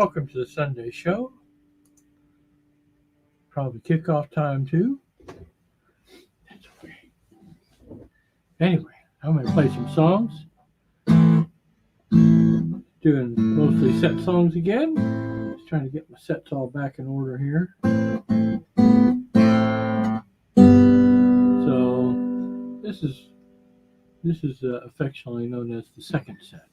welcome to the Sunday show. Probably kickoff time too. That's okay. Anyway, I'm going to play some songs. Doing mostly set songs again. Just trying to get my sets all back in order here. So this is affectionately known as the second set.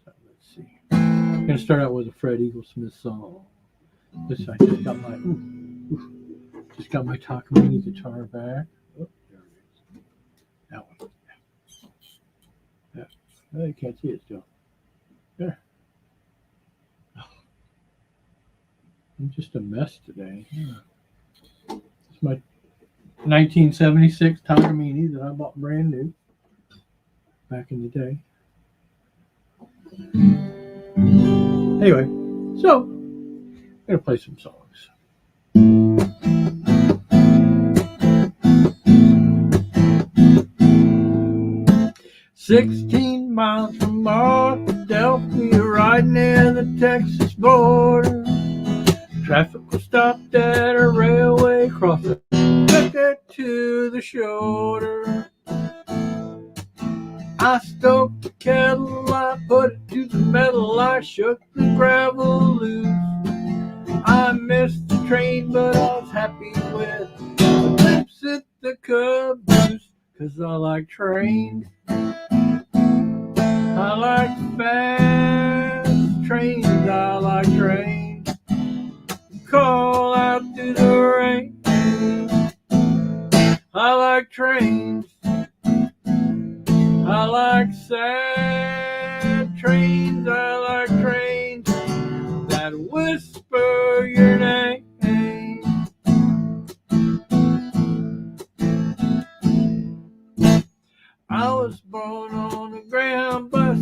So let's see. I'm going to start out with a Fred Eaglesmith song. This I just got my Takamine guitar back. Oh, there it is. That one. Yeah. Oh, you can't see it still. There. Oh. I'm just a mess today. Yeah. It's my 1976 Takamine that I bought brand new back in the day. Anyway, so I'm going to play some songs. 16 miles from Philadelphia, right near the Texas border. Traffic was stopped at a railway crossing, connected to the shoulder. I stoked the kettle, I put it to the metal, I shook the gravel loose. I missed the train, but I was happy with the glimpse at the caboose, 'cause I like trains. I like fast trains, I like trains. Call out through the rain. I like trains. I like sad trains, I like trains that whisper your name. I was born on a Greyhound bus.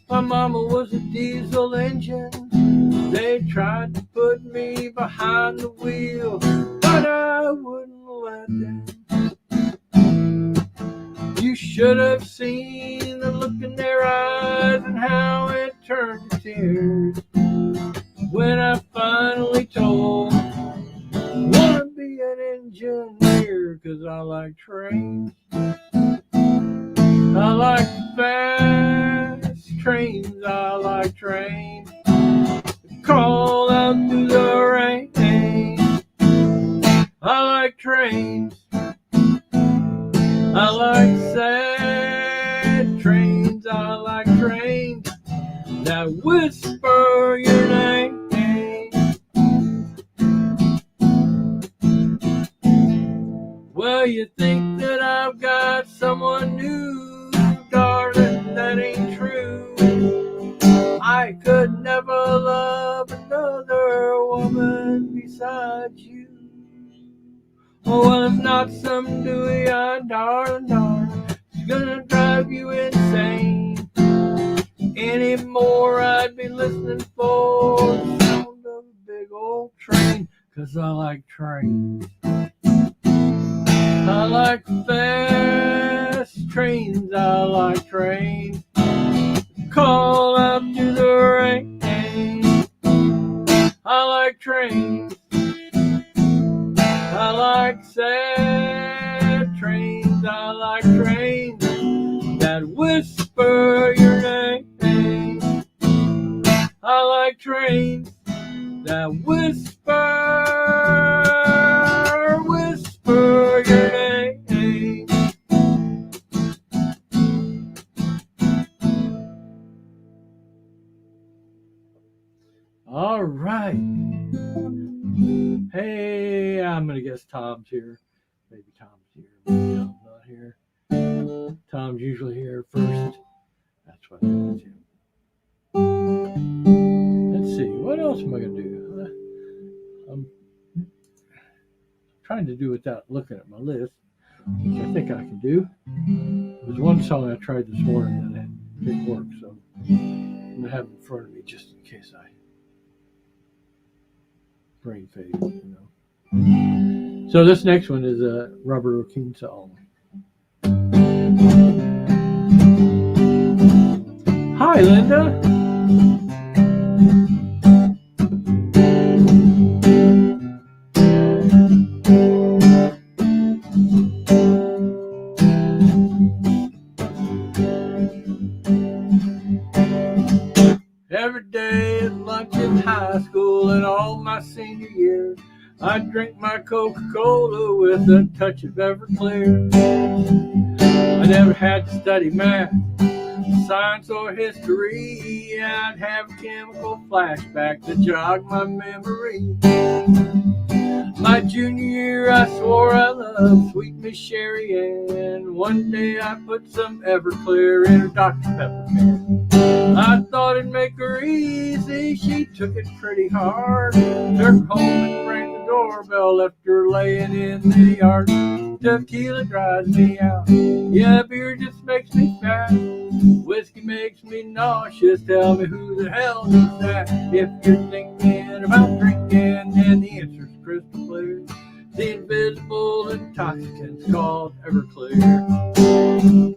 My mama was a diesel engine. They tried to put me behind the wheel, but I wouldn't let them. You should have seen the look in their eyes and how it turned to tears when I finally told them, wanna be an engineer, 'cause I like trains. I like fast trains, I like trains. Call out through the rain. I like trains. I like sad trains, I like trains that whisper your name. Well, you think that I've got someone new, darling, that ain't true. I could never love another woman besides you. Oh, well, if not some dewy-eyed darling, it's gonna drive you insane. Anymore, I'd be listening for the sound of a big old train, 'cause I like trains. I like fast trains, I like trains. Call out to the rain. I like trains. I like sad trains, I like trains that whisper your name. I like trains that whisper your name. All right. Hey, I'm going to guess Tom's here. Maybe Tom's here. Maybe Tom's not here. Tom's usually here first. That's what I think it's him. Let's see. What else am I going to do? I'm trying to do without looking at my list, which I think I can do. There was one song I tried this morning that didn't work, so I'm going to have it in front of me just in case I brain fade, you know. So this next one is a Robert O'Keefe song. Hi, Linda. I drink my Coca-Cola with a touch of Everclear. I never had to study math, science, or history. I'd have a chemical flashback to jog my memory. My junior year, I swore I loved sweet Miss Sherry, and one day I put some Everclear in her Dr. Pepper can. I thought it'd make her easy. She took it pretty hard. Took home and rang the doorbell, left her laying in the yard. Tequila drives me out. Yeah, beer just makes me fat. Whiskey makes me nauseous. Tell me who the hell needs that? If you're thinking about drinking, then the answer's crystal clear. The invisible intoxicant's called Everclear.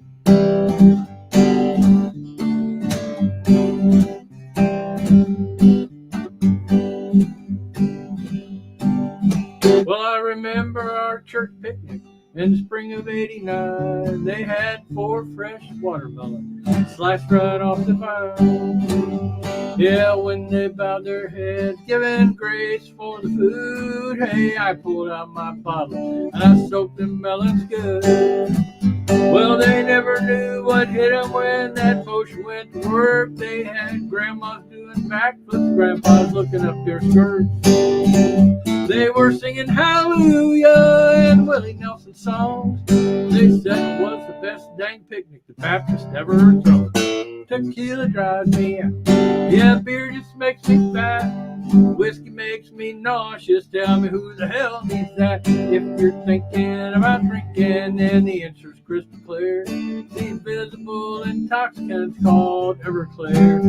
Well, I remember our church picnic in the spring of '89. They had 4 fresh watermelons sliced right off the vine. Yeah, when they bowed their heads, giving grace for the food, hey, I pulled out my bottle and I soaked them melons good. Well, they never knew what hit them when that motion went to work. They had grandmas doing backflips, grandpas looking up their skirts. They were singing Hallelujah and Willie Nelson songs. They said it was the best dang picnic the Baptist ever thrown. Tequila drives me out. Yeah, beer just makes me fat. Whiskey makes me nauseous. Tell me who the hell needs that? If you're thinking about drinking, then the answer's crystal clear. The invisible intoxicant's called Everclear.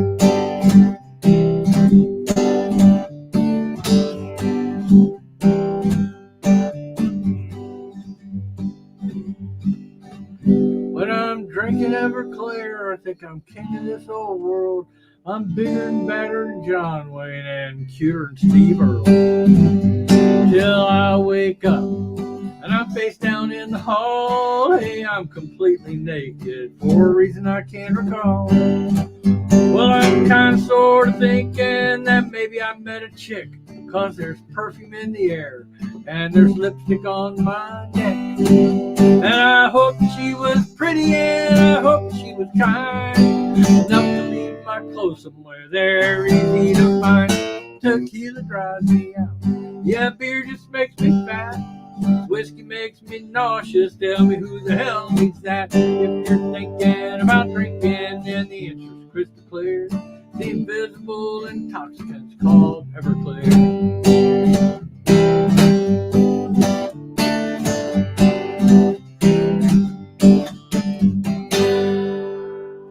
When I'm drinking Everclear, I think I'm king of this old world. I'm bigger and badder than John Wayne and cuter than Steve Earle. Till I wake up and I'm face down in the hall. Hey, I'm completely naked for a reason I can't recall. Well, I'm kind of sort of thinking that maybe I met a chick, 'cause there's perfume in the air and there's lipstick on my neck. And I hope she was pretty and I hope she was kind, enough to leave my clothes somewhere there easy to find. Tequila drives me out. Yeah, beer just makes me fat. Whiskey makes me nauseous. Tell me who the hell needs that? If you're thinking about drinking, then the answer's crystal clear. The invisible intoxicant's called Everclear.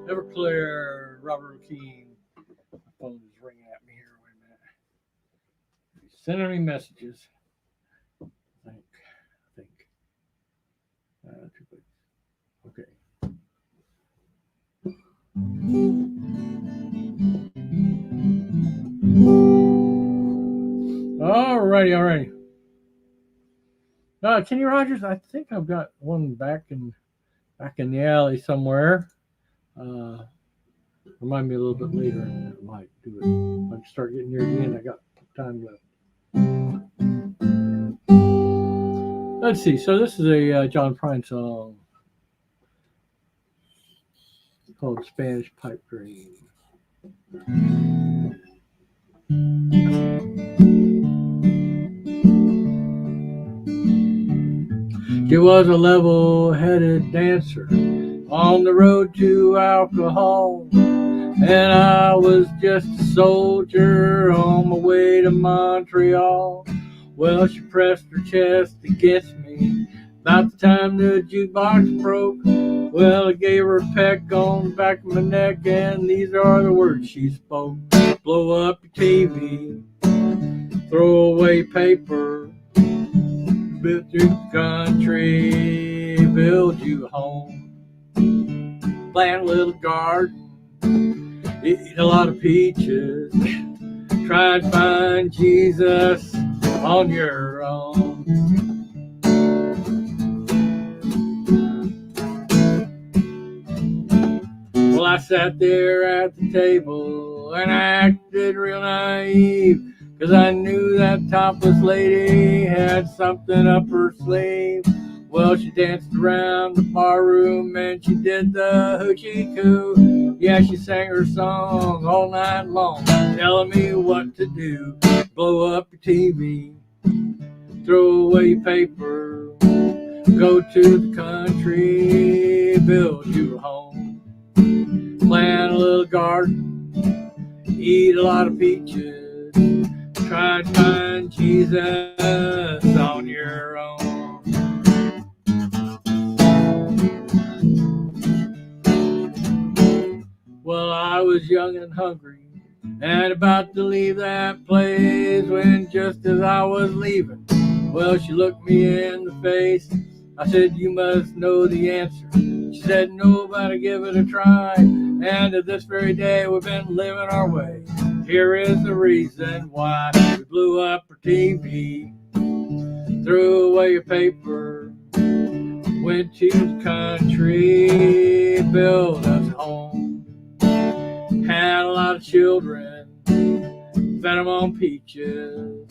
Everclear, Robert Keane. My phone is ringing at me here. Wait a minute. He's sending me messages. I think. Okay. Alrighty. Kenny Rogers, I think I've got one back in the alley somewhere. Remind me a little bit later, and I might do it. When I start getting near the end, I got time left. Let's see. So this is a John Prine song called Spanish Pipe Dream. She was a level-headed dancer on the road to alcohol, and I was just a soldier on my way to Montreal. Well, she pressed her chest against me about the time the jukebox broke. Well, I gave her a peck on the back of my neck, and these are the words she spoke. Blow up your TV, throw away paper, build through the country, build you a home, plant a little garden, eat a lot of peaches, try and find Jesus on your own. Well, I sat there at the table and I acted real naive, 'cause I knew that topless lady had something up her sleeve. Well, she danced around the bar room and she did the hoochie coo. Yeah, she sang her song all night long, telling me what to do. Blow up your TV, throw away your paper, go to the country, build you a home, plant a little garden, eat a lot of peaches, try to find Jesus on your own. Well, I was young and hungry and about to leave that place when just as I was leaving, well, she looked me in the face. I said, you must know the answer. She said, no, but I give it a try. And to this very day, we've been living our way. Here is the reason why. We blew up our TV, threw away your paper, went to the country, built us a home, had a lot of children, fed them on peaches.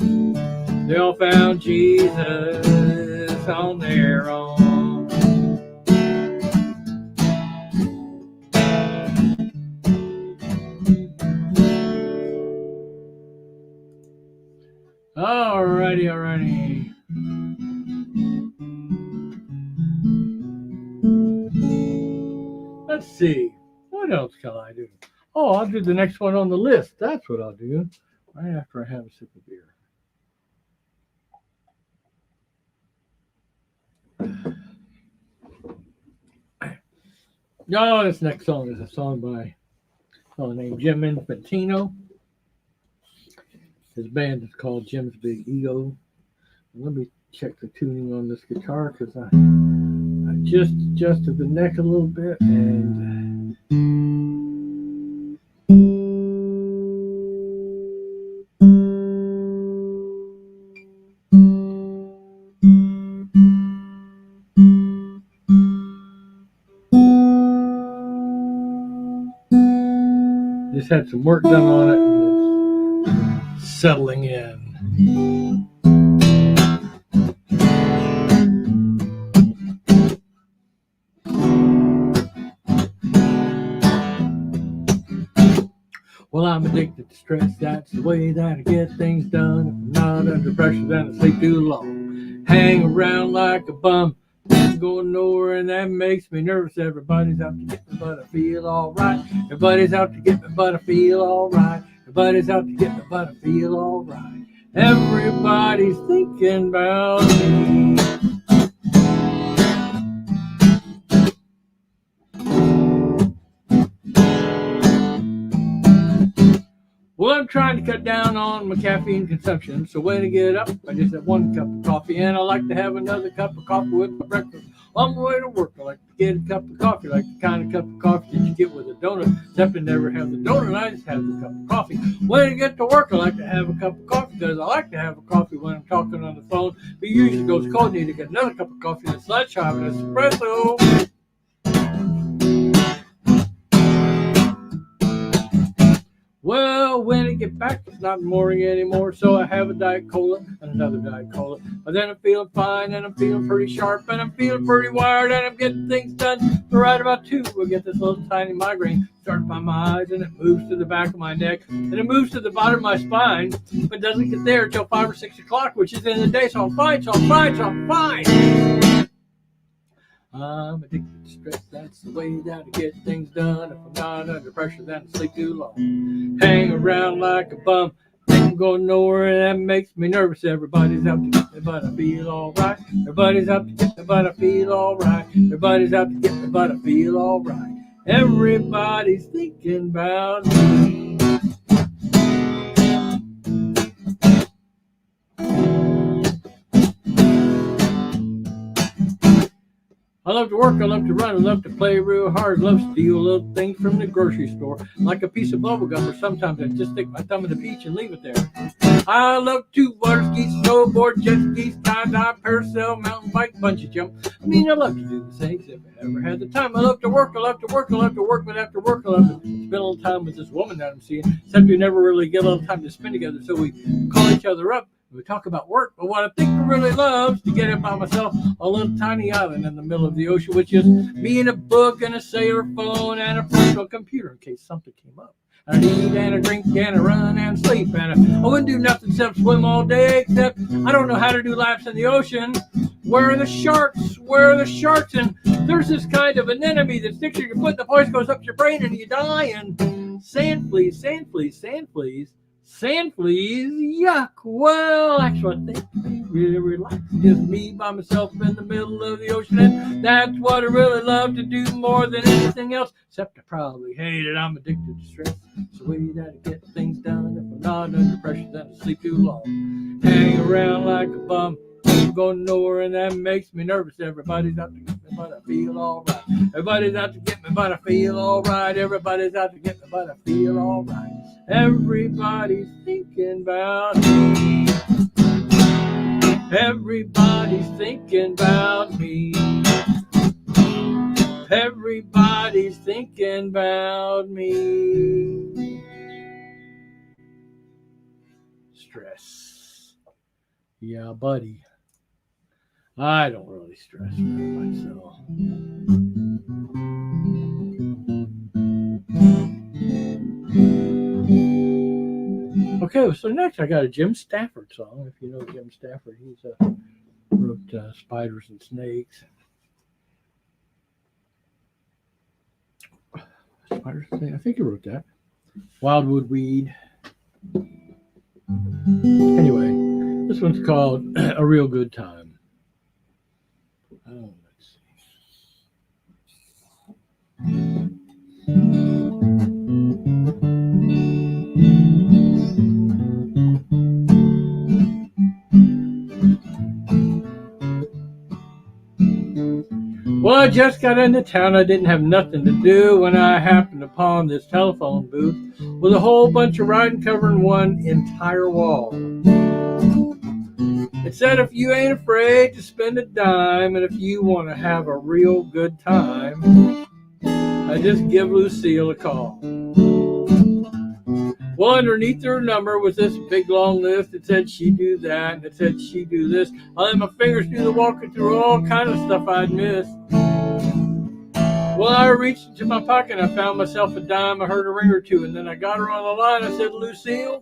They all found Jesus on their own. Alrighty. Let's see. What else can I do? Oh, I'll do the next one on the list. That's what I'll do right after I have a sip of beer. No, this next song is a song by a fellow named Jim Infantino. His band is called Jim's Big Ego. Let me check the tuning on this guitar because I just adjusted the neck a little bit and just had some work done on it and it's settling in. Well, I'm addicted to stress, that's the way that I get things done. If I'm not under pressure, then I sleep too long. Hang around like a bum, going nowhere, and that makes me nervous. Everybody's out to get me, but I feel alright. Everybody's out to get me, but I feel alright. Everybody's out to get me, but I feel alright. Everybody's thinking about me. Well, I'm trying to cut down on my caffeine consumption, so when I get up, I just have one cup of coffee, and I like to have another cup of coffee with my breakfast. On my way to work, I like to get a cup of coffee, like the kind of cup of coffee that you get with a donut, except I never have the donut, I just have the cup of coffee. When I get to work, I like to have a cup of coffee, because I like to have a coffee when I'm talking on the phone, but usually goes cold, need to get another cup of coffee, and let's have an espresso. Well, when I get back, it's not morning anymore, so I have a Diet Cola and another Diet Cola. But then I'm feeling fine, and I'm feeling pretty sharp, and I'm feeling pretty wired, and I'm getting things done. But right about 2, I get this little tiny migraine. Starts by my eyes, and it moves to the back of my neck, and it moves to the bottom of my spine, but doesn't get there until 5 or 6 o'clock, which is the end of the day, so I'm fine. I'm addicted to stress, that's the way that I get things done. If I'm not under pressure, then I sleep too long. Hang around like a bum, ain't going nowhere, and that makes me nervous. Everybody's out to get me, but I feel alright. Everybody's out to get me, but I feel alright. Everybody's out to get me, but I feel alright. Everybody's thinking about me. I love to work, I love to run, I love to play real hard, I love to steal little things from the grocery store, like a piece of bubble gum, or sometimes I just stick my thumb in the peach and leave it there. I love to water ski, snowboard, jet ski, skydive, parasail, mountain bike, bungee jump. I mean, I love to do the things if I ever had the time. I love to work, I love to work, I love to work, but after work, I love to spend a little time with this woman that I'm seeing. Except we never really get a little time to spend together, so we call each other up. We talk about work, but what I think I really love is to get it by myself on a little tiny island in the middle of the ocean, which is me and a book and a cellular phone and a personal computer in case something came up. And I eat and I drink and I run and sleep and I wouldn't do nothing except swim all day, except I don't know how to do laps in the ocean. Where are the sharks? Where are the sharks? And there's this kind of an enemy that sticks to your foot, the voice goes up your brain and you die. And sand fleas, sand fleas, sand fleas. Sand fleas, yuck. Well, actually, I think me really relax. Just me by myself in the middle of the ocean. And that's what I really love to do more than anything else. Except I probably hate it. I'm addicted to stress. It's the way that I get things done. If I'm not under pressure, then I sleep too long. Hang around like a bum. I'm going nowhere, and that makes me nervous. Everybody's out to get me, but I feel alright. Everybody's out to get me, but I feel alright. Everybody's out to get me, but I feel alright. Everybody's thinking about me. Everybody's thinking about me. Everybody's thinking about me. Stress. Yeah, buddy. I don't really stress very much, so. Okay, so next I got a Jim Stafford song. If you know Jim Stafford, he's wrote Spiders and Snakes. Spiders and Snakes, I think he wrote that. Wildwood Weed. Anyway, this one's called A Real Good Time. Oh, let's see. Well, I just got into town. I didn't have nothing to do when I happened upon this telephone booth with a whole bunch of writing covering one entire wall. It said, if you ain't afraid to spend a dime and if you want to have a real good time, I just give Lucille a call. Well, underneath her number was this big long list. It said she do that, and it said she do this. I let my fingers do the walking through all kind of stuff I'd missed. Well, I reached into my pocket, and I found myself a dime. I heard a ring or two, and then I got her on the line. I said, Lucille,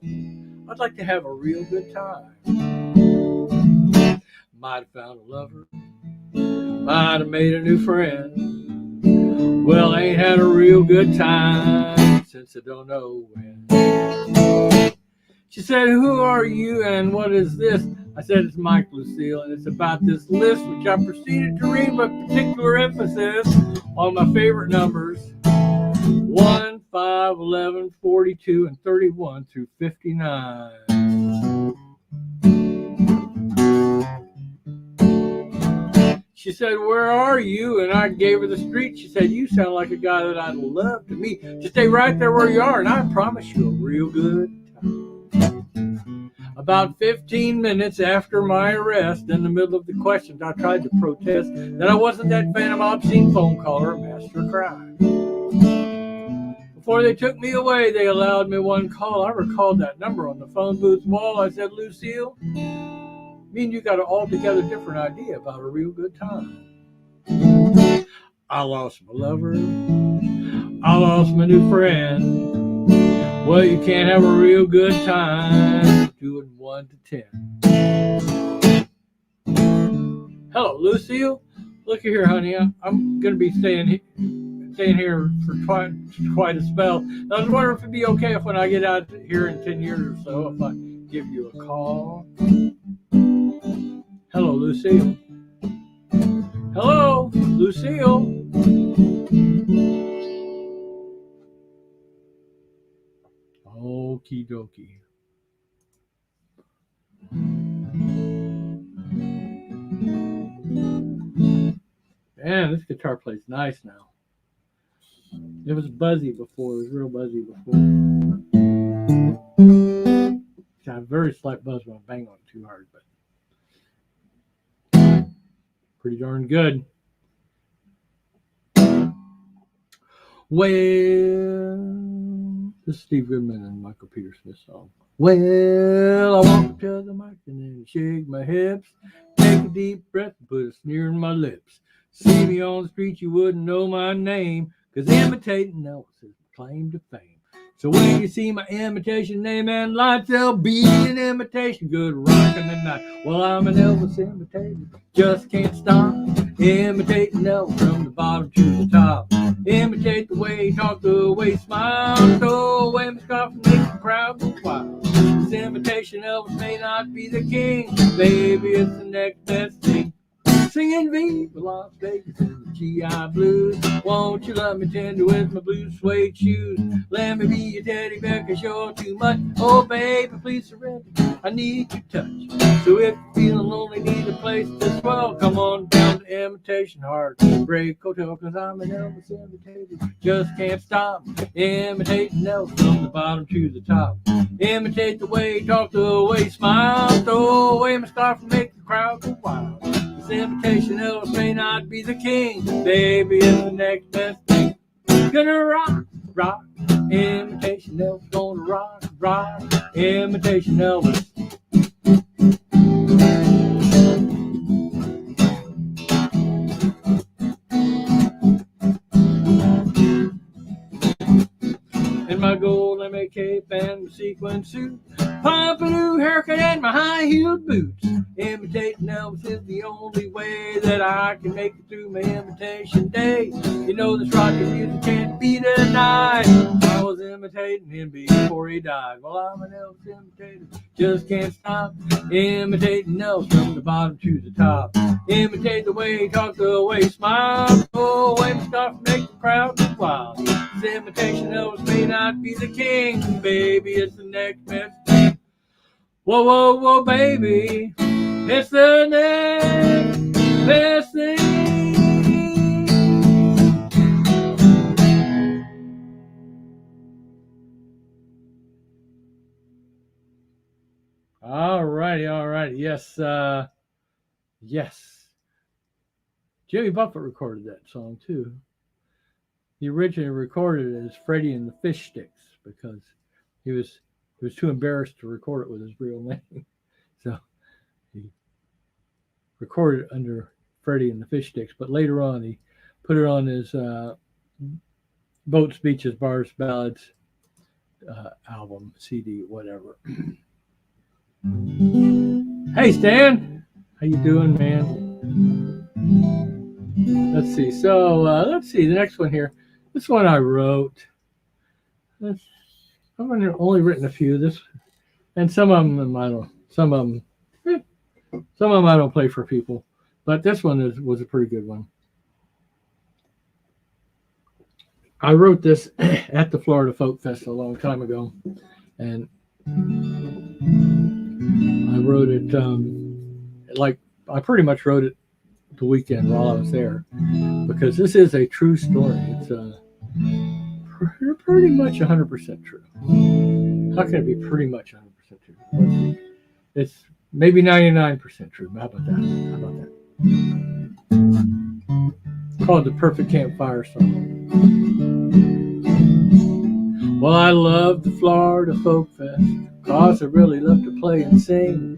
I'd like to have a real good time. Might have found a lover, might have made a new friend. Well, I ain't had a real good time since I don't know when. She said, who are you and what is this? I said, it's Mike, Lucille, and it's about this list which I proceeded to read with particular emphasis on my favorite numbers 1, 5, 11, 42, and 31 through 59. She said, where are you? And I gave her the street. She said, you sound like a guy that I'd love to meet. Just stay right there where you are, and I promise you a real good time. About 15 minutes after my arrest, in the middle of the questions, I tried to protest that I wasn't that phantom obscene phone caller, master of crime. Before they took me away, they allowed me one call. I recalled that number on the phone booth wall. I said, Lucille, me and you got an altogether different idea about a real good time. I lost my lover. I lost my new friend. Well, you can't have a real good time doing 1 to 10. Hello, Lucille. Look here, honey. I'm going to be staying here for quite a spell. I was wondering if it'd be okay if when I get out here in 10 years or so, if I give you a call. Hello, Lucille. Hello, Lucille. Okie dokie. Man, this guitar plays nice now. It was buzzy before. It was real buzzy before. got a very slight buzz when I bang on it too hard, but pretty darn good. Well, this is Steve Goodman and Michael Peter Smith song. Well, I walk up to the mic and then shake my hips, take a deep breath and put a sneer in my lips. See me on the street, you wouldn't know my name, 'cause imitating Elvis is my claim to fame. So when you see my imitation name and lights, there'll be an imitation good rockin' the night. Well, I'm an Elvis imitator, just can't stop imitating Elvis from the bottom to the top. Imitate the way he talk, the way he smile, throw away my scarf and make the crowd go wild. This imitation Elvis may not be the king, maybe it's the next best thing. Singing Viva Las Vegas and the GI Blues. Won't you love me tender with my blue suede shoes? Let me be your teddy bear 'cause you're too much. Oh, baby, please surrender. I need your touch. So if you're feeling lonely, need a place to swell, come on down to Imitation Heartbreak Hotel, 'cause I'm an Elvis imitator. Just can't stop imitating Elvis from the bottom to the top. Imitate the way he talk, the way he smile, throw away my scarf and make the crowd go wild. This imitation Elvis may not be the king, baby, it's the next best thing. Gonna rock, rock, imitation Elvis, gonna rock, rock, imitation Elvis. In my gold MA cape and my sequin suit, pompadour haircut and my high-heeled boots. Imitating Elvis is the only way that I can make it through my imitation day. You know this rockin' music can't be denied. I was imitating him before he died. Well, I'm an Elvis imitator, just can't stop imitating Elvis from the bottom to the top. Imitate the way he talk, the way he smile, throw away the scarf, make the crowd go wild. This imitation Elvis may not be the king, baby, it's the next best thing. Whoa, whoa, whoa, baby, it's the next best thing. All righty. Yes, yes. Jimmy Buffett recorded that song too. He originally recorded it as Freddie and the Fish Sticks because he was too embarrassed to record it with his real name. So he recorded it under Freddie and the Fish Sticks, but later on he put it on his Boats, Beaches, Bars, Ballads album, CD, whatever. Hey, Stan. How you doing, man? Let's see. So let's see the next one here. This one I wrote. I've only written a few. This and some of them I don't. Some of them I don't play for people. But this one was a pretty good one. I wrote this at the Florida Folk Fest a long time ago, and I wrote it like I pretty much wrote it the weekend while I was there, because this is a true story. It's pretty much 100% true. How can it be pretty much 100% true? It's maybe 99% true. How about that? It's called The Perfect Campfire Song. Well, I love the Florida Folk Fest, 'cause I really love to play and sing.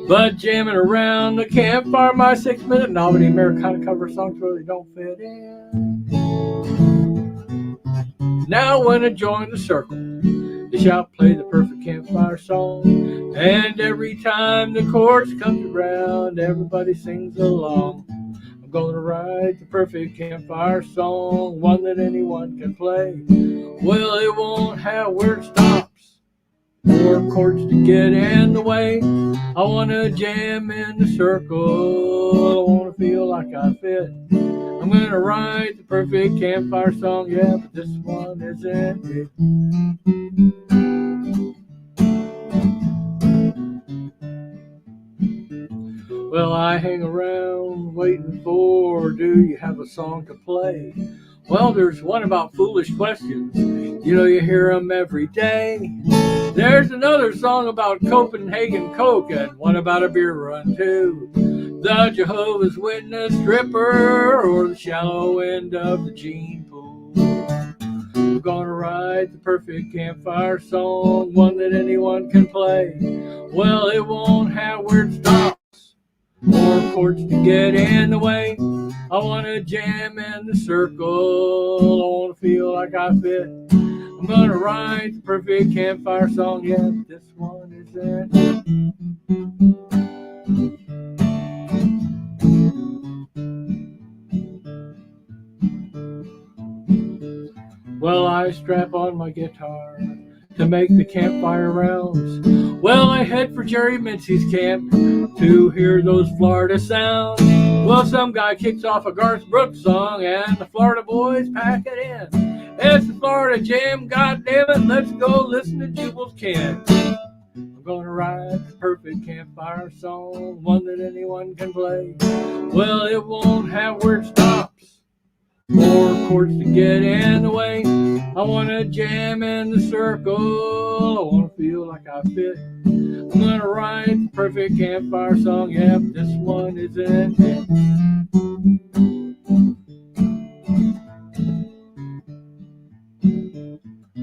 But jamming around the campfire, my 6-minute novelty Americana cover songs really don't fit in. Now when I join the circle, they shout, play the perfect campfire song. And every time the chorus comes around, everybody sings along. I'm gonna write the perfect campfire song, one that anyone can play. Well, it won't have where it stops or chords to get in the way. I want to jam in the circle. I want to feel like I fit. I'm going to write the perfect campfire song, yeah, but this one isn't it. Well, I hang around waiting for, do you have a song to play? Well, there's one about foolish questions. You know, you hear them every day. There's another song about Copenhagen Coke and one about a beer run, too. The Jehovah's Witness stripper or the shallow end of the gene pool. I'm gonna write the perfect campfire song, one that anyone can play. Well, it won't have weird stops or chords to get in the way. I wanna jam in the circle, I wanna feel like I fit. I'm gonna write the perfect campfire song, yeah, this one is it. Well, I strap on my guitar to make the campfire rounds. Well, I head for Jerry Mincy's camp to hear those Florida sounds. Well, some guy kicks off a Garth Brooks song and the Florida boys pack it in. It's the Florida Jam, goddammit, let's go listen to Jubal's Ken. I'm gonna write the perfect campfire song, one that anyone can play. Well, it won't have weird stops or chords to get in the way. I wanna jam in the circle, I wanna feel like I fit. I'm gonna write the perfect campfire song, yep, this one is it.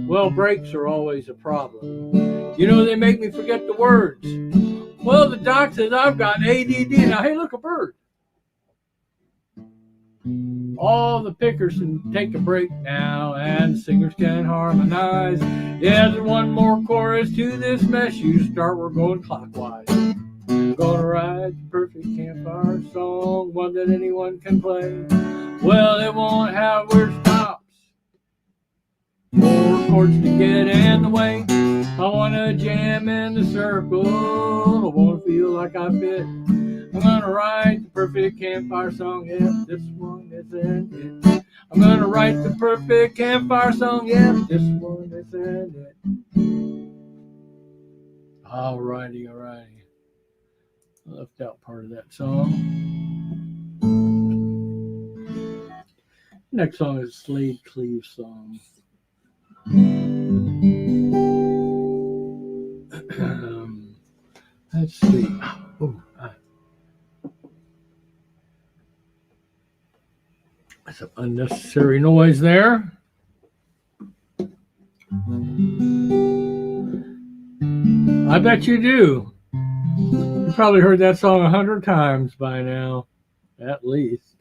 Well, breaks are always a problem. You know, they make me forget the words. Well, the doc says I've got ADD. Now, hey, look, a bird. All the pickers can take a break now, and singers can harmonize. Yeah, there's one more chorus to this mess. You start, we're going clockwise. I'm gonna write the perfect campfire song, one that anyone can play. Well, it won't have weird stops or chords to get in the way. I wanna jam in the circle, I wanna feel like I fit. I'm gonna write the perfect campfire song, yeah, this one is it. I'm gonna write the perfect campfire song, yeah, this one is it. Alrighty. I left out part of that song. Next song is Slade Cleave's song. Let's see. Some unnecessary noise there. I bet you do. You probably heard that song 100 times by now, at least.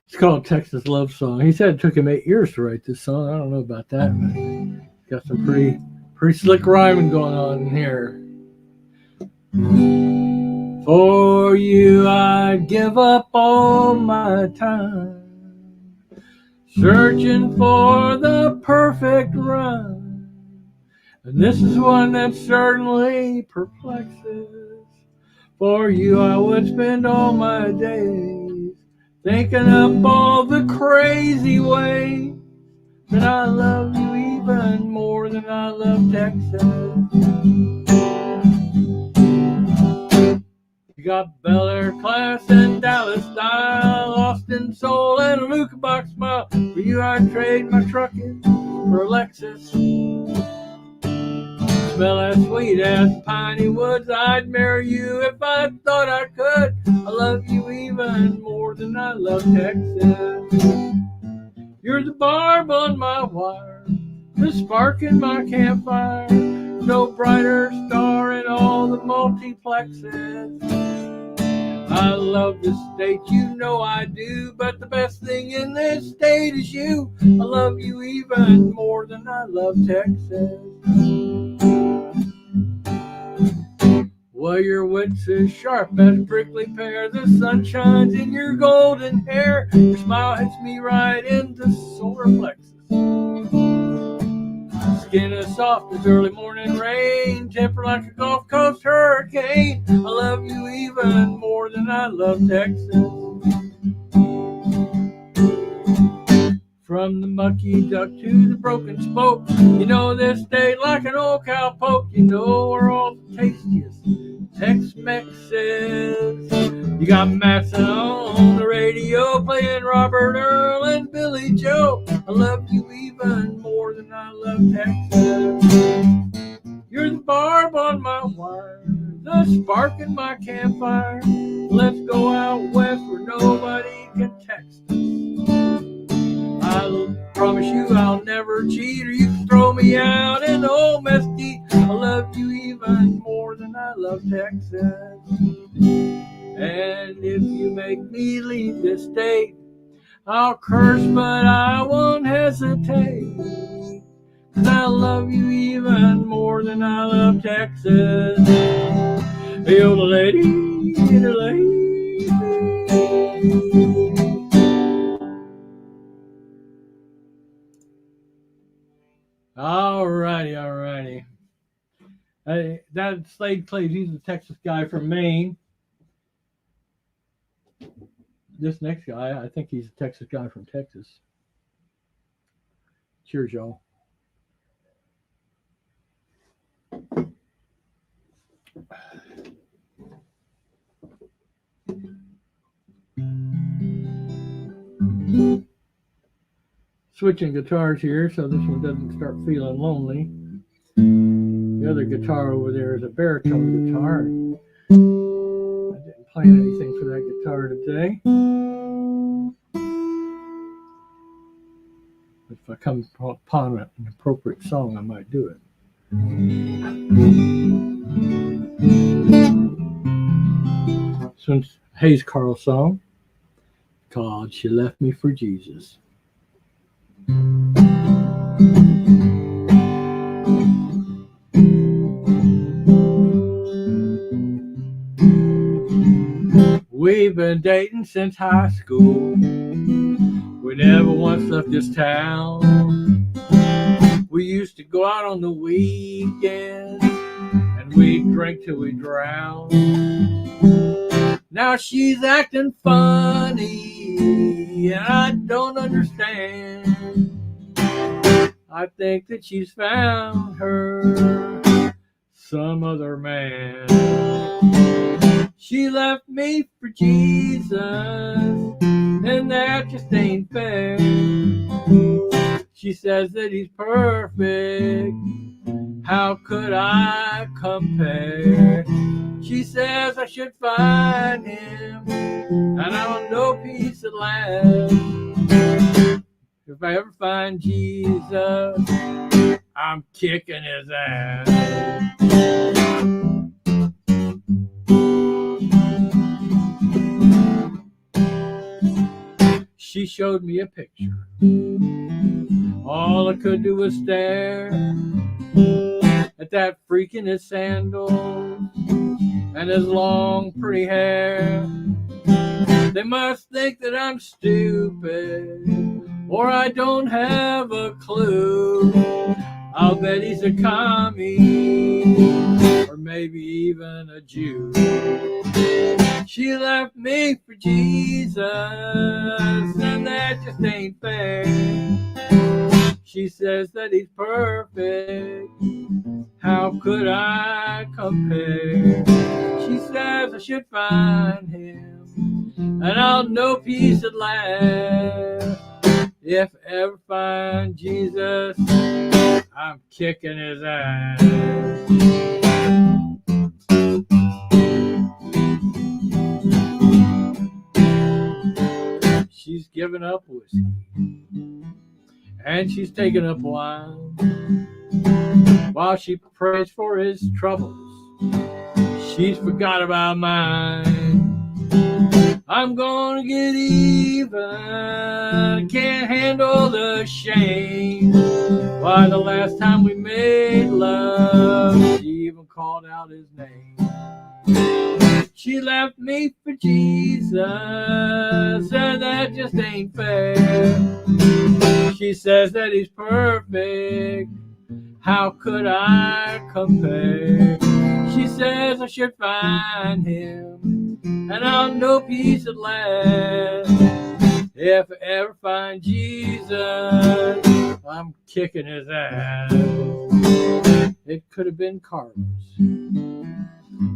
It's called Texas Love Song. He said it took him 8 years to write this song. I don't know about that, but he's got some pretty slick rhyming going on in here. For you I'd give up all my time, searching for the perfect run. And this is one that certainly perplexes. For you I would spend all my days thinking up all the crazy ways that I love you even more than I love Texas. You got Bel Air class and Dallas style, Austin soul and a Luca box smile. For you I'd trade my truckin' for a Lexus. Smell as sweet as piney woods. I'd marry you if I thought I could. I love you even more than I love Texas. You're the barb on my wire, the spark in my campfire. No brighter star in all the multiplexes. I love this state, you know I do, but the best thing in this state is you. I love you even more than I love Texas. Well, your wits as sharp as a prickly pear, the sun shines in your golden hair, your smile hits me right into solar plexus. Skin as soft as early morning rain, temper like a Gulf Coast hurricane. I love you even more than I love Texas. From the mucky duck to the broken spoke, you know this state like an old cowpoke. You know we're all the tastiest, Tex-Mex says. You got Matson on the radio playing Robert Earl and Billy Joe. I love you even more than I love Texas. You're the barb on my wire, the spark in my campfire. Let's go out west where nobody can text us. I promise you I'll never cheat, or you can throw me out in old mesquite. I love you even more than I love Texas. And if you make me leave this state, I'll curse, but I won't hesitate. 'Cause I love you even more than I love Texas. You're the lady, the lady. Alrighty. That's Slade Claves. He's a Texas guy from Maine. This next guy, I think he's a Texas guy from Texas. Cheers, y'all. Switching guitars here so this one doesn't start feeling lonely. The other guitar over there is a baritone guitar. I didn't plan anything for that guitar today. But if I come upon an appropriate song, I might do it. This one's a Hayes Carl song called She Left Me for Jesus. We've been dating since high school. We never once left this town. We used to go out on the weekends and we'd drink till we drown. Now she's acting funny and I don't understand. I think that she's found her some other man. She left me for Jesus, and that just ain't fair. She says that he's perfect. How could I compare? She says I should find him, and I don't know peace at last. If I ever find Jesus, I'm kicking his ass. She showed me a picture. All I could do was stare at that freak in his sandals and his long pretty hair. They must think that I'm stupid or I don't have a clue. I'll bet he's a commie or maybe even a Jew. She left me for Jesus, and that just ain't fair. She says that he's perfect. How could I compare? She says I should find him, and I'll know peace at last. If I ever find Jesus, I'm kicking his ass. She's given up whiskey, and she's taken up wine. While she prays for his troubles, she's forgot about mine. I'm gonna get even, I can't handle the shame. Why, the last time we made love, she even called out his name. She left me for Jesus, and that just ain't fair. She says that he's perfect. How could I compare? She says I should find him, and I'll know peace at last. If I ever find Jesus, I'm kicking his ass. It could have been Carlos.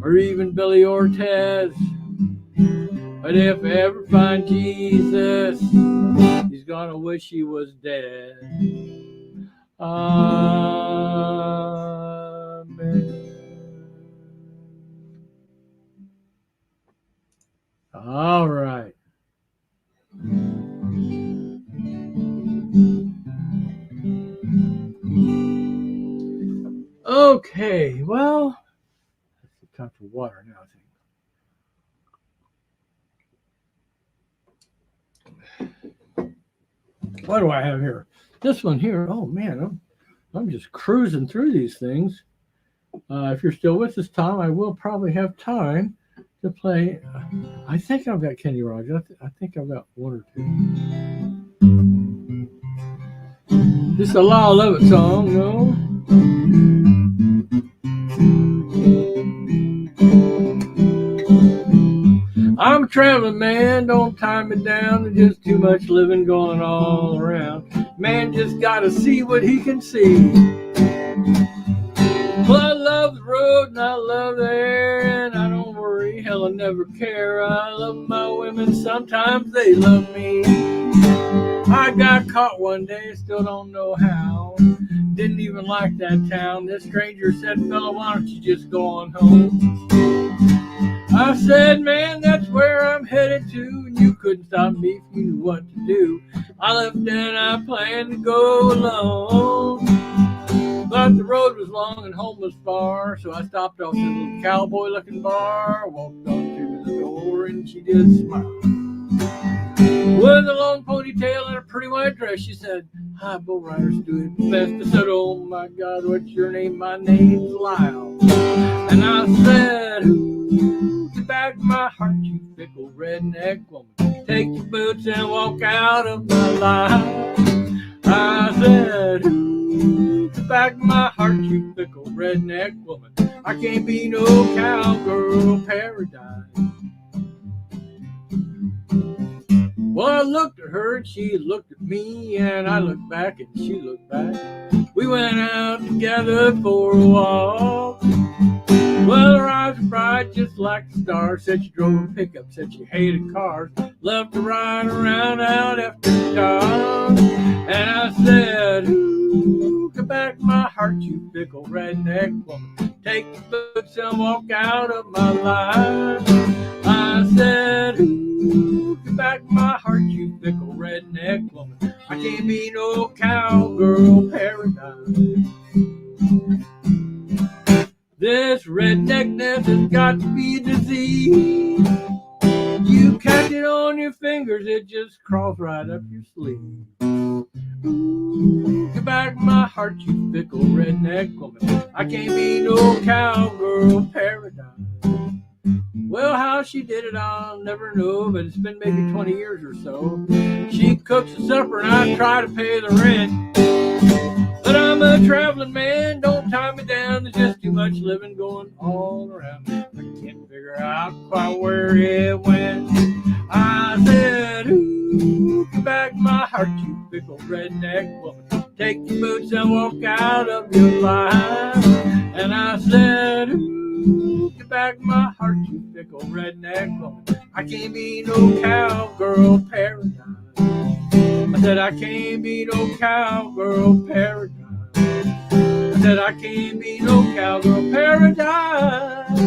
or even Billy Ortez. But if I ever find Jesus, he's gonna wish he was dead. Amen. All right. Okay, well, it's time for water now, I think. What do I have here? This one here. Oh man, I'm just cruising through these things. If you're still with us, Tom, I will probably have time to play. I think I've got Kenny Rogers. I think I've got one or two. This is a Law Love It song, no? I'm a traveling man, don't tie me down. There's just too much living going all around. Man just gotta see what he can see. Well, I love the road and I love the air, and I don't worry, hell, I never care. I love my women, sometimes they love me. I got caught one day, still don't know how. Didn't even like that town. This stranger said, fella, why don't you just go on home? I said, man, that's where I'm headed to, and you couldn't stop me if you knew what to do. I left and I planned to go alone, but the road was long and home was far, so I stopped off at a little cowboy-looking bar, walked on to the door, and she did smile. With a long ponytail and a pretty white dress, she said, hi, bull riders do it best. I said, oh my God, what's your name? My name's Lyle. And I said, ooh, get back my heart, you fickle redneck woman. Take your boots and walk out of my life. I said, ooh, get back my heart, you fickle redneck woman. I can't be no cowgirl paradise. Well, I looked at her and she looked at me, and I looked back and she looked back. We went out together for a walk. Well, her eyes were bright just like the stars. Said she drove a pickup, said she hated cars. Loved to ride around out after dark. And I said, ooh, get back my heart, you fickle redneck woman. Take your boots and walk out of my life. I said, ooh, get back my heart, you fickle redneck woman. I can't be no cowgirl paradise. This redneckness has got to be a disease. You catch it on your fingers, it just crawls right up your sleeve. Ooh, get back my heart, you fickle redneck woman. I can't be no cowgirl paradise. Well, how she did it, I'll never know, but it's been maybe 20 years or so. She cooks the supper and I try to pay the rent. But I'm a traveling man, don't tie me down. There's just too much living going all around. I can't figure out quite where it went. I said, ooh, get back my heart, you fickle redneck woman. Take your boots and walk out of your life. And I said, ooh, get back my heart, you fickle redneck woman. I can't be no cowgirl paradise. I said, I can't be no cowgirl paradise. I said, I can't be no cowgirl paradise.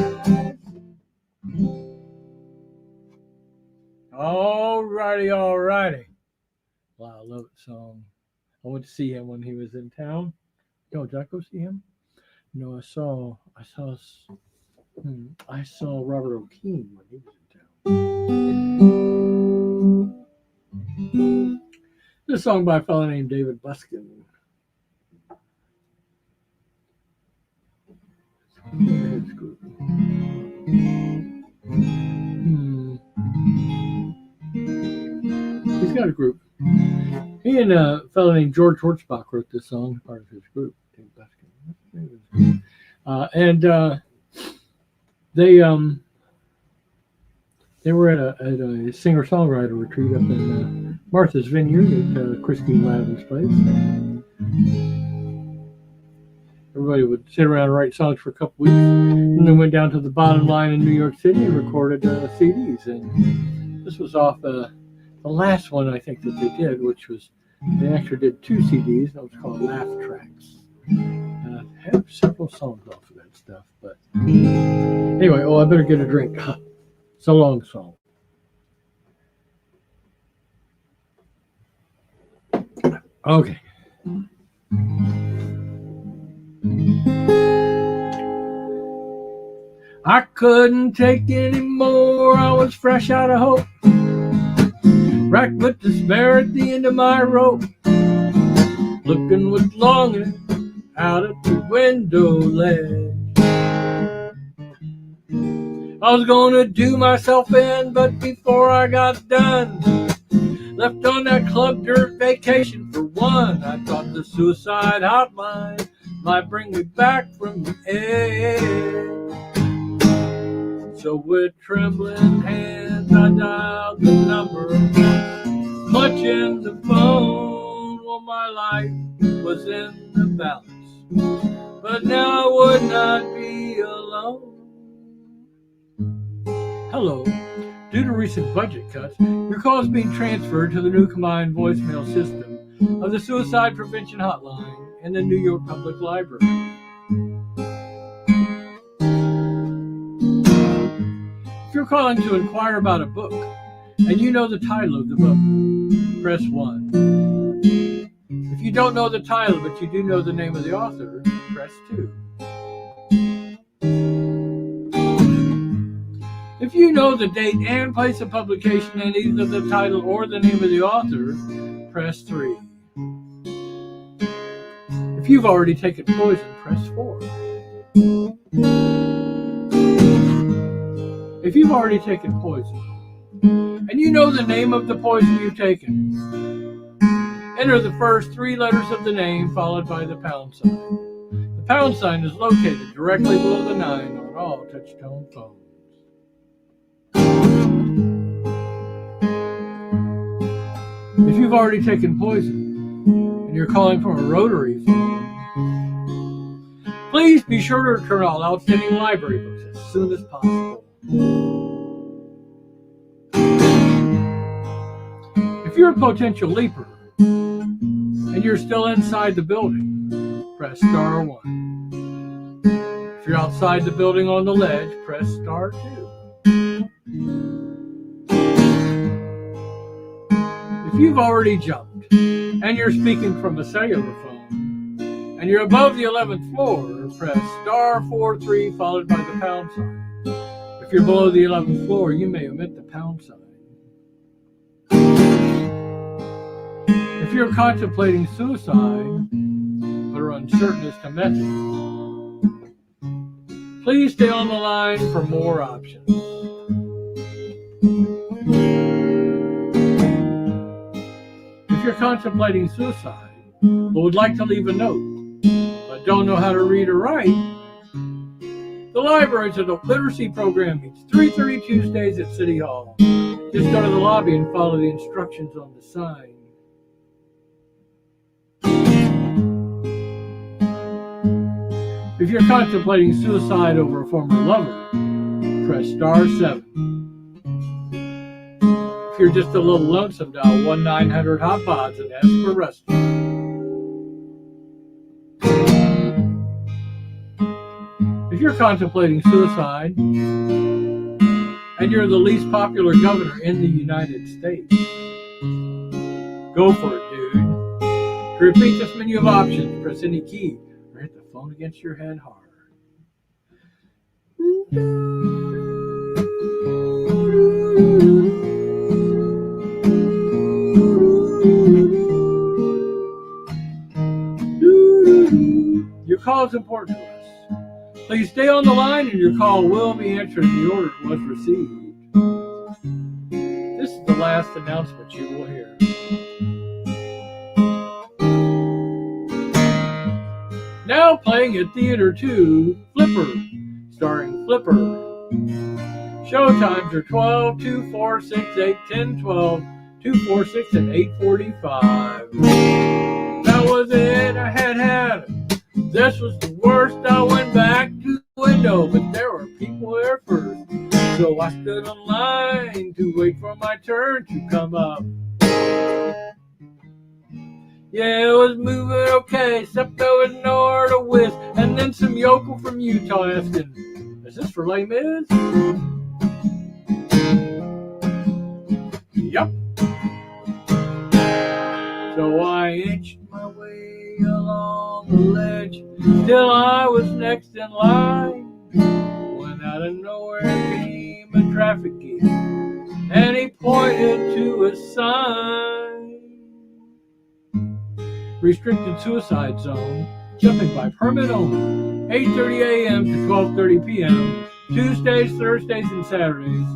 All righty. Wow, I love it song. I went to see him when he was in town. Yo, did I go see him? No, I saw Robert O'Keefe when he was in town. This song by a fellow named David Buskin. His group. He's got a group. He and a fellow named George Hortzbach wrote this song, part of his group. David Buskin. They were at a singer-songwriter retreat up in Martha's Vineyard at Christine Lavin's place. everybody would sit around and write songs for a couple weeks, and then went down to the bottom line in New York City and recorded CDs. And this was off the last one I think that they did, which was they actually did 2 CDs. That was called Laugh Tracks. And I have several songs off of that stuff. But anyway, I better get a drink. It's a long song. Okay. I couldn't take any more. I was fresh out of hope, racked with despair at the end of my rope, looking with longing out at the window ledge. I was gonna do myself in, but before I got done, left on that club dirt vacation for one. I thought the suicide hotline might bring me back from the edge. So with trembling hands I dialed the number, clutching the phone. Well, my life was in the balance, but now I would not be alone. Hello. Due to recent budget cuts, your call is being transferred to the new combined voicemail system of the Suicide Prevention Hotline and the New York Public Library. If you're calling to inquire about a book and you know the title of the book, press 1. If you don't know the title but you do know the name of the author, press 2. If you know the date and place of publication and either the title or the name of the author, press 3. If you've already taken poison, press 4. If you've already taken poison and you know the name of the poison you've taken, enter the first 3 letters of the name followed by the pound sign. The pound sign is located directly below the 9 on all touch-tone phones. If you've already taken poison and you're calling from a rotary phone, please be sure to return all outstanding library books as soon as possible. If you're a potential leaper and you're still inside the building, press star 1. If you're outside the building on the ledge, press star 2. If you've already jumped and you're speaking from a cellular phone and you're above the 11th floor, press star 43 followed by the pound sign. If you're below the 11th floor, you may omit the pound sign. If you're contemplating suicide but are uncertain as to method, please stay on the line for more options. If you're contemplating suicide but would like to leave a note but don't know how to read or write, the library's adult literacy program meets 3:30 Tuesdays at City Hall. Just go to the lobby and follow the instructions on the sign. If you're contemplating suicide over a former lover, press star 7. If you're just a little lonesome, dial 1-900-HOT-PODS and ask for rescue. If you're contemplating suicide and you're the least popular governor in the United States, go for it, dude. To repeat this menu of options, press any key or hit the phone against your head hard. Your call is important to us. Please stay on the line and your call will be answered in the order it was received. This is the last announcement you will hear. Now playing at Theater 2, Flipper, starring Flipper. Show times are 12, 2, 4, 6, 8, 10, 12, 2, 4, 6, and 8:45. That was it. I had This was the worst. I went back to the window, but there were people there first. So I stood in line to wait for my turn to come up. Yeah, it was moving okay, except there was nowhere to whiz. And then some yokel from Utah asking, "Is this for Les Mis?" Yup. So I inched my way along the ledge till I was next in line. When out of nowhere came a traffic gate, and he pointed to a sign. Restricted suicide zone, jumping by permit only, 8:30 a.m. to 12:30 p.m., Tuesdays, Thursdays, and Saturdays.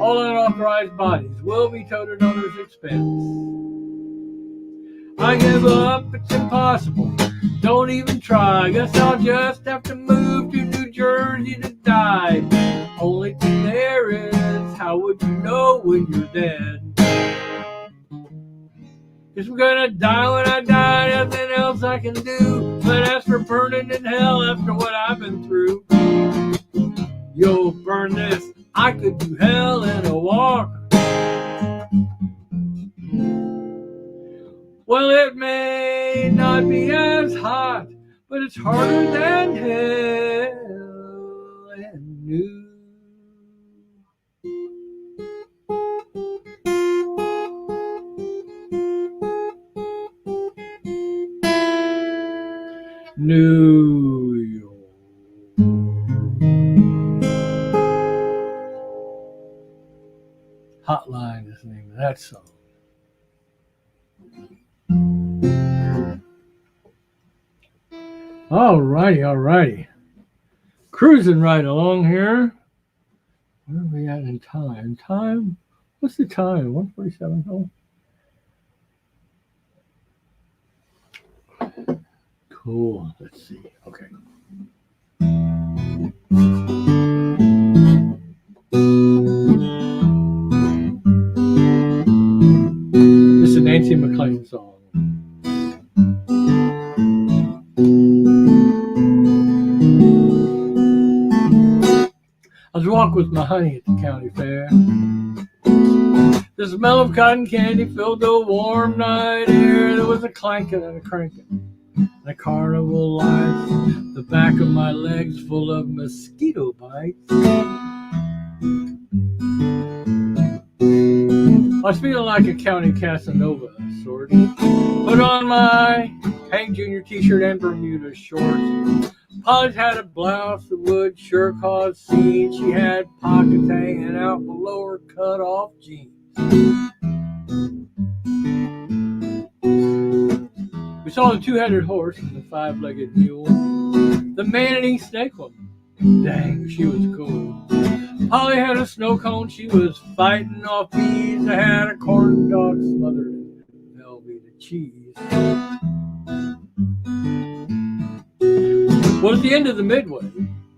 All unauthorized bodies will be towed at owner's expense. I give up, it's impossible. Don't even try. Guess I'll just have to move to New Jersey to die. Only thing there is, how would you know when you're dead? Cause I'm gonna die when I die, nothing else I can do. But as for burning in hell after what I've been through, yo, burn this, I could do hell in a walk. Well, it may not be as hot, but it's harder than hell and new. New York. Hotline is the name of that song. Alrighty. Cruising right along here. Where are we at in time? What's the time? 1:47. Oh. Cool. Let's see. Okay. This is a Nancy McLean song. I was walking with my honey at the county fair. The smell of cotton candy filled the warm night air. There was a clanking and a cranking. The carnival lights, the back of my legs full of mosquito bites. I was feeling like a county Casanova of sorts. Put on my Hank Jr. t-shirt and Bermuda shorts. Polly's had a blouse that would sure cause scenes. She had pockets hanging out below her cut-off jeans. We saw the two-headed horse and the five-legged mule. The man-eating snake woman. Dang, she was cool. Polly had a snow cone. She was fighting off bees. I had a corn dog smothered in Velveeta cheese. Well, at the end of the midway,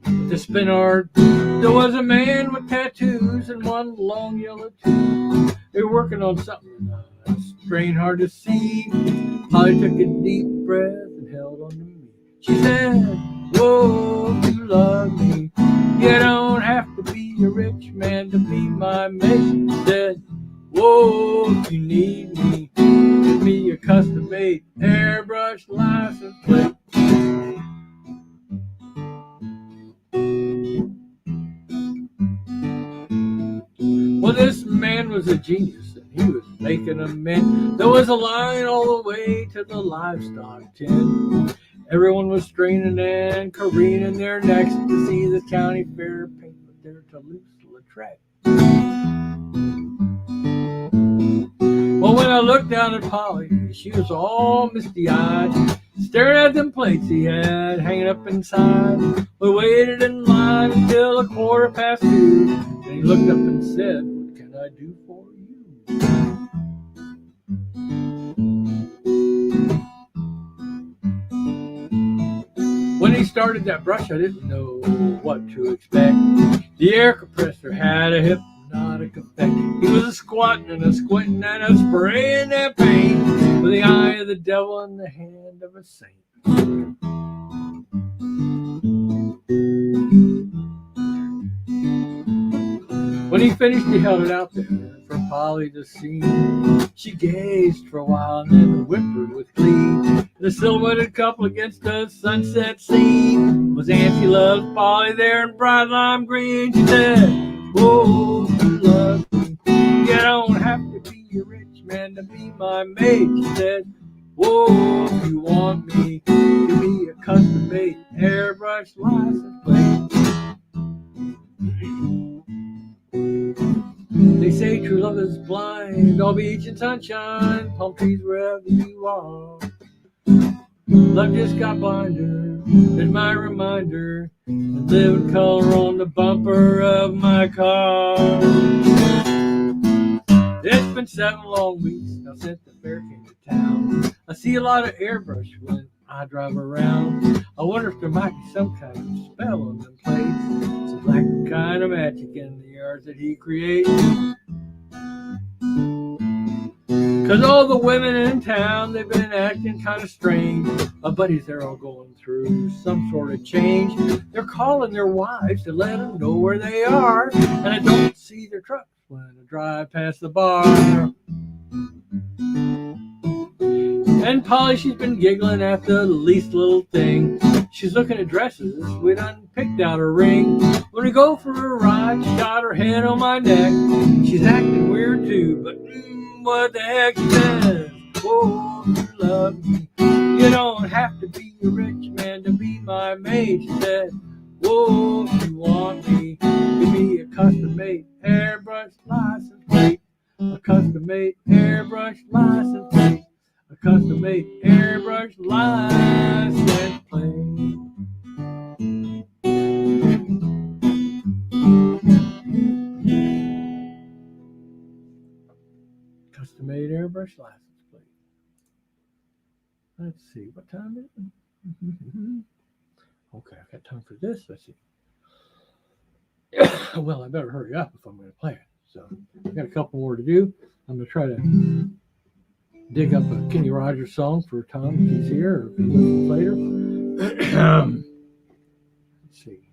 the Spinard, there was a man with tattoos and one long yellow tooth. They were working on something strange, hard to see. Polly took a deep breath and held on to me. She said, "Whoa, if you love me, you don't have to be a rich man to be my mate." She said, "Whoa, if you need me, give me a custom-made airbrush license plate." Well, this man was a genius, and he was making a mint. There was a line all the way to the livestock tent. Everyone was straining and careening their necks to see the county fair paint with their Toulouse-Lautrec. Well, when I looked down at Polly, she was all misty-eyed, staring at them plates he had hanging up inside. We waited in line until 2:15, and he looked up and said, "What can I do for you?" When he started that brush, I didn't know what to expect. The air compressor had a hypnotic effect. He was a squatting and a squinting and a spraying that paint with the eye of the devil and the hand of a saint. When he finished, he held it out there for Polly to see. She gazed for a while and then whimpered with glee. The silhouetted couple against the sunset scene was Auntie Love's Polly there in bright lime green. She said, "Oh, you love me. You don't have to be a rich man to be my mate." She said, "Whoa, if you want me to be a custom-made airbrush license plate." They say true love is blind, all beach and sunshine, palm trees wherever you are. Love just got blinder, there's my reminder, and live in color on the bumper of my car. It's been 7 long weeks now since the fair came to town. I see a lot of airbrush when I drive around. I wonder if there might be some kind of spell on them plates, some black kind of magic in the yards that he creates. 'Cause all the women in town, they've been acting kind of strange. My buddies, they're all going through some sort of change. They're calling their wives to let them know where they are, and I don't see their trucks when I drive past the bar. And Polly, she's been giggling at the least little thing. She's looking at dresses, we done picked out a ring. When we go for a ride, she got her head on my neck. She's acting weird too, but what the heck, she says, "Oh, you love me. You don't have to be a rich man to be my mate." She said, "Whoa, if you want me to be a custom-made airbrush license plate, a custom-made airbrush license plate, a custom-made airbrush license plate." Custom-made airbrush license plate. Let's see, what time is it? Okay, I've got time for this. Let's see. Well, I better hurry up if I'm going to play it. So I've got a couple more to do. I'm going to try to dig up a Kenny Rogers song for Tom if he's here or if he listens later. Let's see.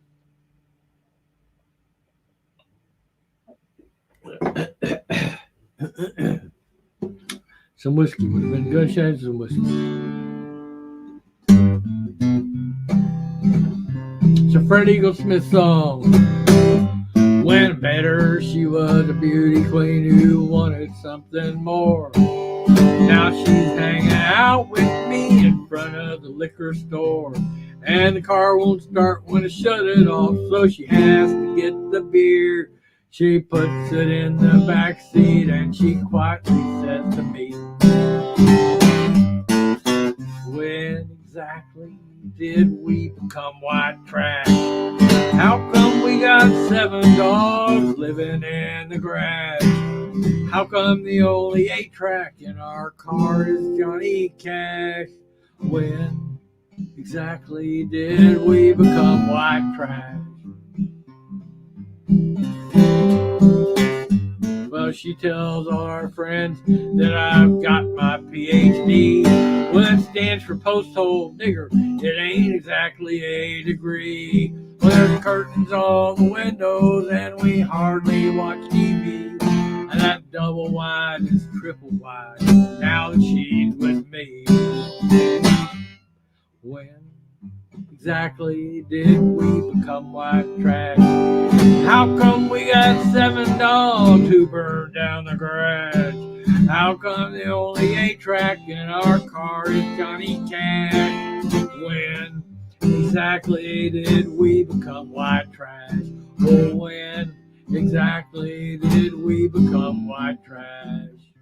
Some whiskey would have been good. Should I have some whiskey? It's a Fred Eaglesmith song. When I met her, she was a beauty queen who wanted something more. Now she's hanging out with me in front of the liquor store, and the car won't start when I shut it off, so she has to get the beer. She puts it in the back seat and she quietly says to me, "When exactly did we become white trash? How come we got 7 dogs living in the garage? How come the only 8-track in our car is Johnny Cash? When exactly did we become white trash?" Well, she tells all our friends that I've got my PhD. Well, that stands for post-hole nigger. It ain't exactly a degree. Well, there's curtains on the windows and we hardly watch TV. And that double wide is triple wide now that she's with me. When exactly did we become white trash? How come we got 7 dogs who burned down the garage? How come the only 8-track in our car is Johnny Cash? When exactly did we become white trash? Oh, when exactly did we become white trash?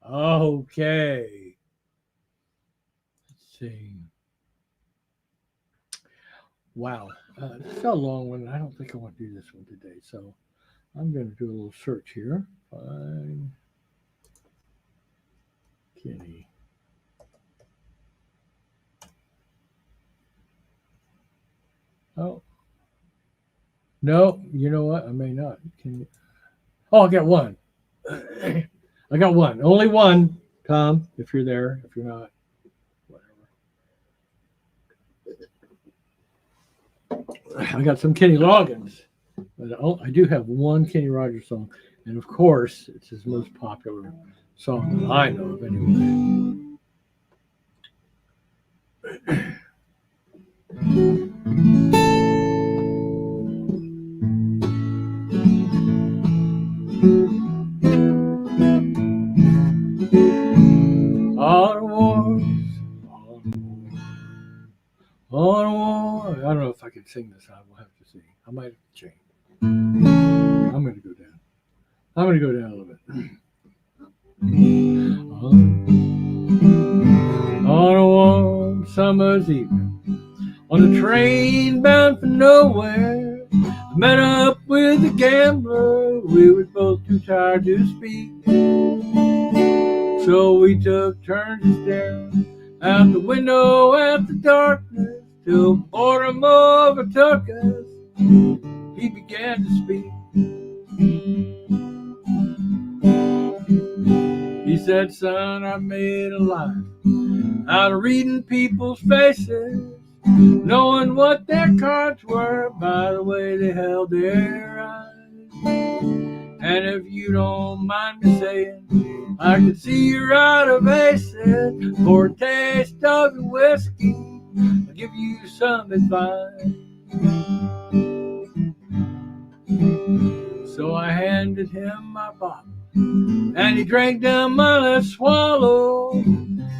Okay. Let's see. Wow. This is a long one. I don't think I want to do this one today. So I'm going to do a little search here. Find Kenny. Oh. No, you know what? I may not. Can you? Oh, I got one. I got one. Only one, Tom, if you're there. If you're not, whatever. I got some Kenny Loggins, but I do have one Kenny Rogers song, and of course, it's his most popular song that I know of anyway. Autumn wars, autumn wars. I don't know if I can sing this. I will have to sing. I might have to change. I'm going to go down. I'm going to go down a little bit. On a warm summer's evening, on a train bound for nowhere, I met up with a gambler. We were both too tired to speak, so we took turns staring out the window at the darkness till boredom overtook us. He began to speak. He said, "Son, I made a life out of reading people's faces, knowing what their cards were by the way they held their eyes. And if you don't mind me saying, I can see you're out of aces. For a taste of the whiskey, I'll give you some advice." So I handed him my bottle, and he drank down my last swallow.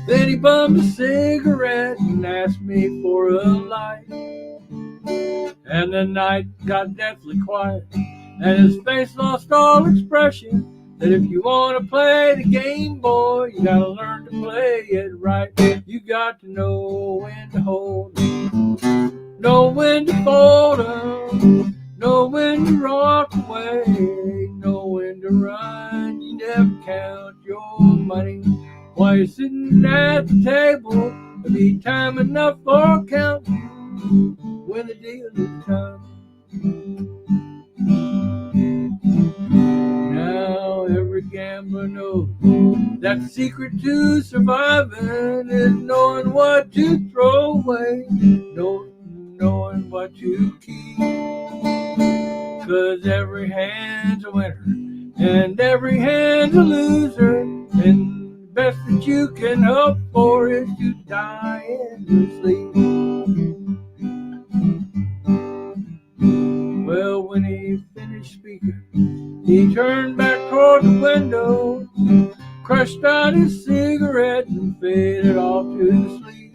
Then he bummed a cigarette and asked me for a light. And the night got deathly quiet, and his face lost all expression. That if you want to play the game, boy, you gotta learn to play it right. You got to know when to hold 'em, know when to fold 'em, know when to rock away, know when to run. You never count your money while you're sitting at the table. There'll be time enough for counting when the deal is done. Now every gambler knows that the secret to surviving is knowing what to throw away, knowing what to keep. 'Cause every hand's a winner and every hand's a loser, and the best that you can hope for is to die in your sleep. Well, when he finished speaking, he turned back toward the window, crushed out his cigarette and faded off to sleep.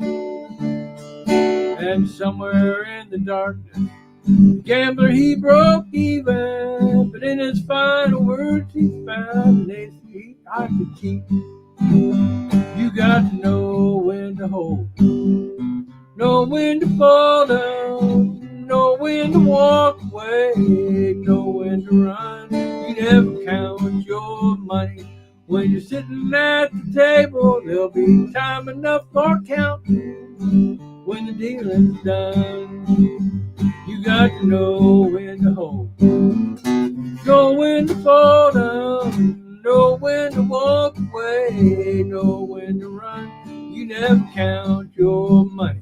And somewhere in the darkness, the gambler, he broke even, but in his final words he found an ace I could keep. You got to know when to hold, know when to fall down, know when to walk away, know when to run. You never count your money when you're sitting at the table. There'll be time enough for counting when the dealing's done. You got to know when to hold, know when to fall down, know when to walk away, know when to run. You never count your money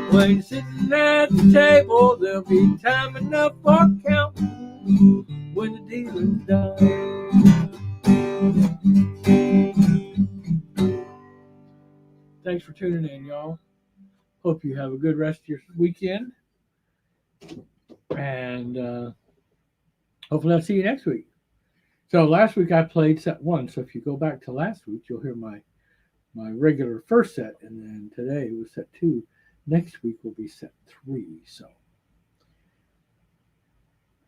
when you're sitting at the table. There'll be time enough for counting when the dealing's done. Thanks for tuning in, y'all. Hope you have a good rest of your weekend. And hopefully I'll see you next week. So last week I played set 1. So if you go back to last week, you'll hear my regular first set. And then today was set 2. Next week will be set 3. So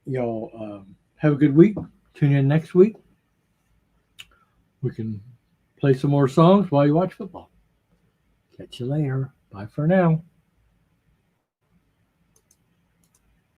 y'all have a good week. Tune in next week. We can play some more songs while you watch football. Catch you later. Bye for now.